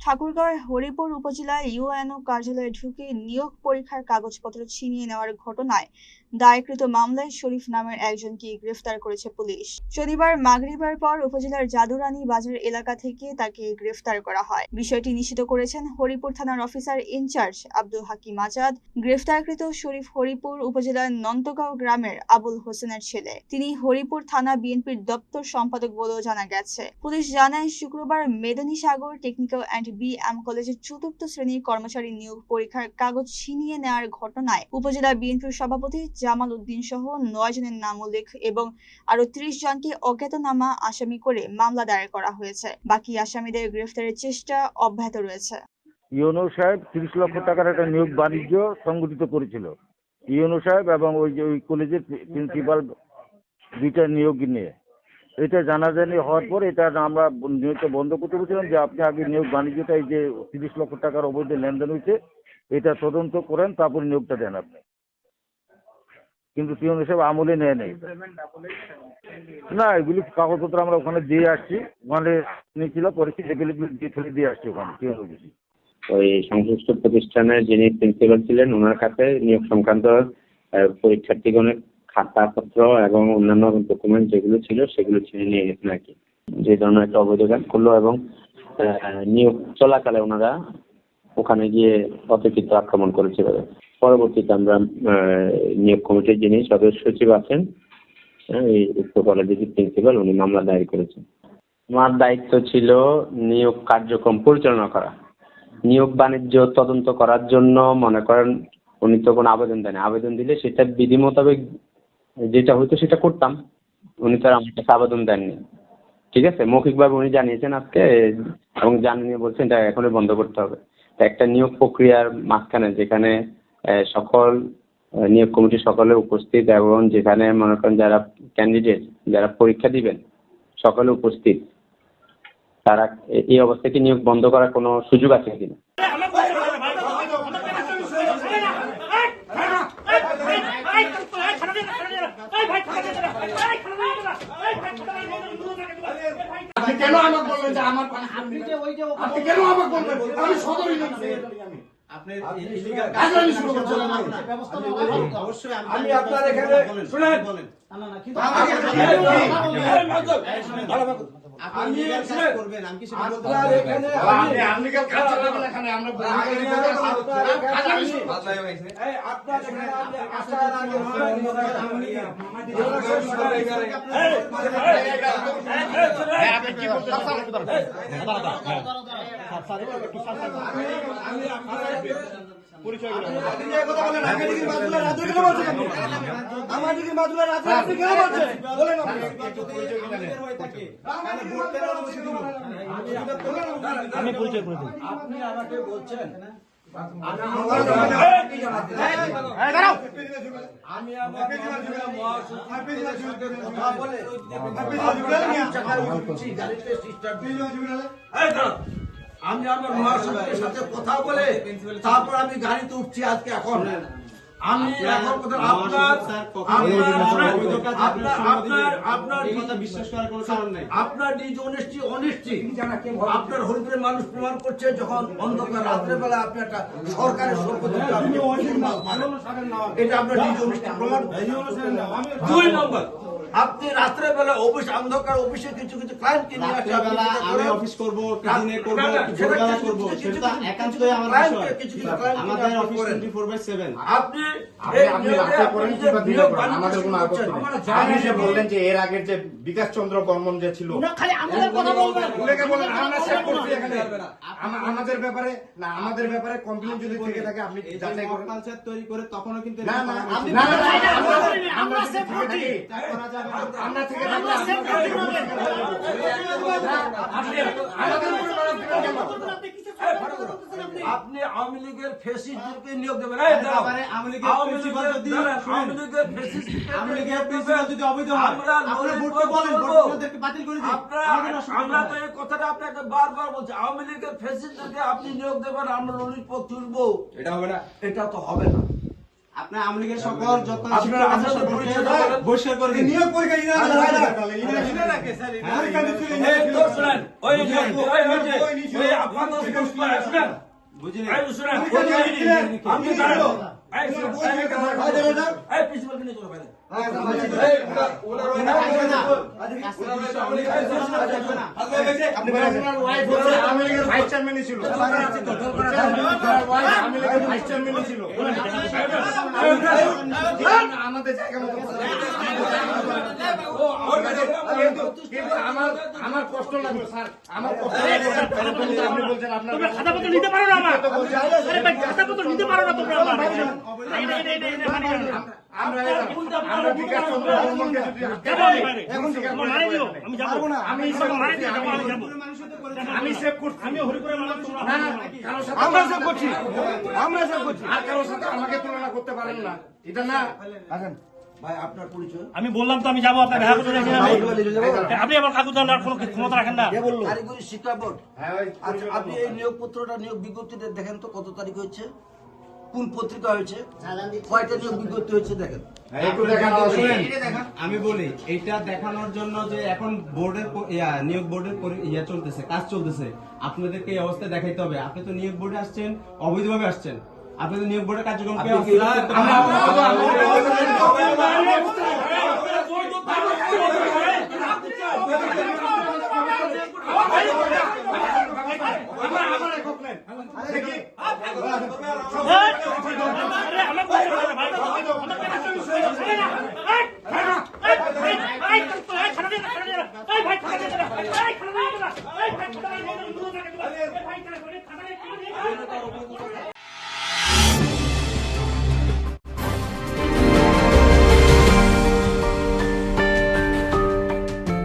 ঠাকুরগাঁওয়ের হরিপুর উপজেলায় ইউএনও কার্যালয়ে ঢুকে নিয়োগ পরীক্ষার কাগজপত্র ছিনিয়ে নেওয়ার ঘটনায় দায়েরকৃত মামলায় শরীফ নামের একজনকে গ্রেফতার করেছে পুলিশ। শনিবার মাগরিবের পর উপজেলার জাদুরানী বাজার এলাকা থেকে তাকে গ্রেফতার করা হয়। বিষয়টি নিশ্চিত করেছেন হরিপুর থানার অফিসার ইনচার্জ আব্দুল হাকিম আজাদ। গ্রেফতারকৃত শরীফ হরিপুর উপজেলার নন্তগাঁও গ্রামের আবুল হোসেনের ছেলে। তিনি হরিপুর থানা বিএনপির দপ্তর সম্পাদক বলেও জানা গেছে। পুলিশ জানায়, শুক্রবার মেদিনী সাগর টেকনিক্যাল অ্যান্ড বিএম কলেজের ৪র্থ শ্রেণীর কর্মচারী নিয়োগ পরীক্ষার কাগজ ছিনিয়ে নেওয়ার ঘটনায় উপজেলা বিএনপির সভাপতি জামাল উদ্দিন সহ ৯ জনের নাম উল্লেখ এবং আরো ৩০ জনকে অজ্ঞাতনামা আসামি করে মামলা দায়ের করা হয়েছে। বাকি আসামিদের গ্রেফতারের চেষ্টা অব্যাহত রয়েছে। ইউএনও সাহেব ৩০ লক্ষ টাকার একটা নিয়োগ বাণিজ্য সংগঠিত করেছিল। ইউএনও সাহেব এবং ওই কলেজের প্রিন্সিপাল দুইটা নিয়োগ নিয়ে এটা জানাজানি হওয়ার পর এটা আমরা নিয়োগটা বন্ধ করতে বলছিলাম যে আপনি আগে নিয়োগ বাণিজ্যটা এই যে ৩০ লক্ষ টাকার অবৈধ লেনদেন হয়েছে এটা তদন্ত করেন, তারপর নিয়োগটা দেন আপনি। কিন্তু ইউএনও সাহেব আমলে নেয় নেই না, এগুলি কাগজপত্র আমরা ওখানে দিয়ে আসছি, ওখানে নিয়েছিল পরীক্ষা এগুলি দিয়ে আসছি ওখানে ইউএনও। ওই সংশ্লিষ্ট প্রতিষ্ঠানের যিনি প্রিন্সিপাল ছিলেন ওনার কাছে নিয়োগ সংক্রান্ত পরীক্ষার্থীগণের খাতাপত্র এবং অন্যান্য ডকুমেন্ট যেগুলো ছিল সেগুলো ছিনে নিয়ে গেছেন আর কি। যে ধরনের একটা অবৈধ কাজ করলো এবং নিয়োগ চলাকালে ওনারা ওখানে গিয়ে অতর্কিত আক্রমণ করেছিল। পরবর্তীতে আমরা নিয়োগ কমিটির যিনি সদস্য সচিব আছেন এই উক্ত কলেজের প্রিন্সিপাল উনি মামলা দায়ের করেছেন। আমার দায়িত্ব ছিল নিয়োগ কার্যক্রম পরিচালনা করা, নিয়োগ বাণিজ্য তদন্ত করার জন্য। মনে করেন উনি তো কোনো আবেদন দেন, আবেদন দিলে সেটা বিধি মোতাবেক যেটা হয়তো সেটা করতাম। উনি তো আর আমার কাছে আবেদন দেননি, ঠিক আছে। মৌখিকভাবে উনি জানিয়েছেন আজকে এবং জানিয়ে বলছেন এটা এখনই বন্ধ করতে হবে। একটা নিয়োগ প্রক্রিয়ার মাঝখানে যেখানে সকল নিয়োগ কমিটির সকলে উপস্থিত এবং যেখানে মনে করেন যারা ক্যান্ডিডেট যারা পরীক্ষা দিবেন সকলে উপস্থিত, তারা এই অবস্থায় কি নিয়োগ বন্ধ করার কোনো সুযোগ আছে কিনা? কেন আমাকে বললেন যে আমার আপনি কেন আমাকে বলবেন? আমি সদর আপনি ইলিগাল কাজ শুরু করছেন। অবশ্যই আমি আপনার এখানে শুনেন বলেন না না কিন্তু আপনি কাজ করবেন আমি কি সেটা বলতে আপনার এখানে আপনি ইলিগাল কাজ চালাবেন এখানে আমরা এই আপনার এখানে আপনি আসার আগে আপনি কি বলতে আমি পরিচয় করে দিই। আপনি আমাকে বলছেন আমি আমার মহাসচিবের সাথে কথা বলে তারপর আমি গাড়িতে উঠছি আজকে। এখন আমি এখন আপনার আপনার হরিপুরের মানুষ প্রমাণ করছে যখন অন্ধকার রাত্রে বেলা আপনি একটা সরকারের সম্পত্তি এটা আপনার নিজ অনিষ্টি প্রমাণ। 2 নম্বর, আপনি রাত্রে বেলা অফিস অন্ধকার অফিসে কিছু কিছু ক্লায়েন্টকে নিয়ে আসে আমি অফিস করব, দিনে করব, ভোরবেলা করব, সেটা একান্তই আমার বিষয়। আমাদের অফিস 24/7। আপনি করেন কিংবা দিনে করেন আমাদের কোনো আপত্তি নেই। আপনি যে বললেন যে এর আগের যে বিকাশ চন্দ্র বর্মন যে ছিল না, খালি আমাদের কথা বলবেন, উল্লেখ বলেন আমরা চেক করছি এখানে আমাদের ব্যাপারে না, আমাদের ব্যাপারে কমপ্লেইন যদি থেকে থাকে আপনি যাচাই করুন। কালচার তৈরি করে তখনও কিন্তু না না আমরা চেক করছি আমরা থেকে আপনি আওয়ামী লীগের ফেসিস্টদেরকে নিয়োগ দেবেন। আওয়ামী লীগের প্রিন্সিপাল যদি অবৈধ হয় আমরা ভোটকে বলেন ভোটকে বাতিল করে দিন। আমরা তো এই কথাটা আপনাকে বারবার বলছি, আওয়ামী লীগের ফেসিস্টদেরকে আপনি নিয়োগ দেবেন আমরা রুলির পথ তুলবো, এটা হবে না, এটা তো হবে না। আপনার আওয়ামী লীগের সকল যত আপনারা আপনাদের পরিচয় দেন। বহিষ্কার করে দিন। নিয়োগ পরীক্ষা বুঝলেন? ভাইস চেয়ারম্যানই ছিল আমাদের জায়গা মতো কিন্তু আমার কষ্ট লাগলো স্যার, আমার কষ্ট লাগলো স্যার। আপনি বলছেন আপনার খাতাপত্র নিতে পারো না আমার। আরে ভাই খাতাপত্র নিতে পারো না তোমরা আমার। আমরা বিকাশ চন্দ্র বর্মনকে যদি যাবো আমি বাইরে। আমার মারে দিও, আমি যাবো না। আমি মারে দিও, যাবো, আমি যাবো। আমি সেভ করছি, আমি হরিপুরে মানুষ, তোমরা না না কারোর সাথে আমরা সেভ করছি, আর কারোর সাথে আমাকে তুলনা করতে পারেন না, এটা না। ভাই আপনার পরিচয়? আমি বললাম তো আমি যাবো, আপনার দেখা করতে যাচ্ছি না ভাই। আপনি আমার কাগজ দেওয়ার কোনো ক্ষমতা রাখেন না। কারিগরি শিক্ষা বোর্ড। হ্যাঁ ভাই, আচ্ছা, আপনি এই নিয়োগ পত্রটা নিয়োগ বিজ্ঞপ্তিটা দেখেন তো কত তারিখ হয়েছে, কোন পত্রিকা হয়েছে, কয়টা নিয়োগ বিজ্ঞপ্তি হয়েছে দেখেন। একটু দেখান, শুনেন আমি বলি এইটা দেখানোর জন্য যে এখন বোর্ডের নিয়োগ বোর্ডের চলতেছে, কাজ চলতেছে, আপনাদেরকে এই অবস্থায় দেখাইতে হবে। আপনি তো নিয়োগ বোর্ডে আসছেন, অবৈধভাবে আসছেন, আপনি তো নিয়োগ বোর্ডের কার্যক্রম আরে আমার ভাই ভাই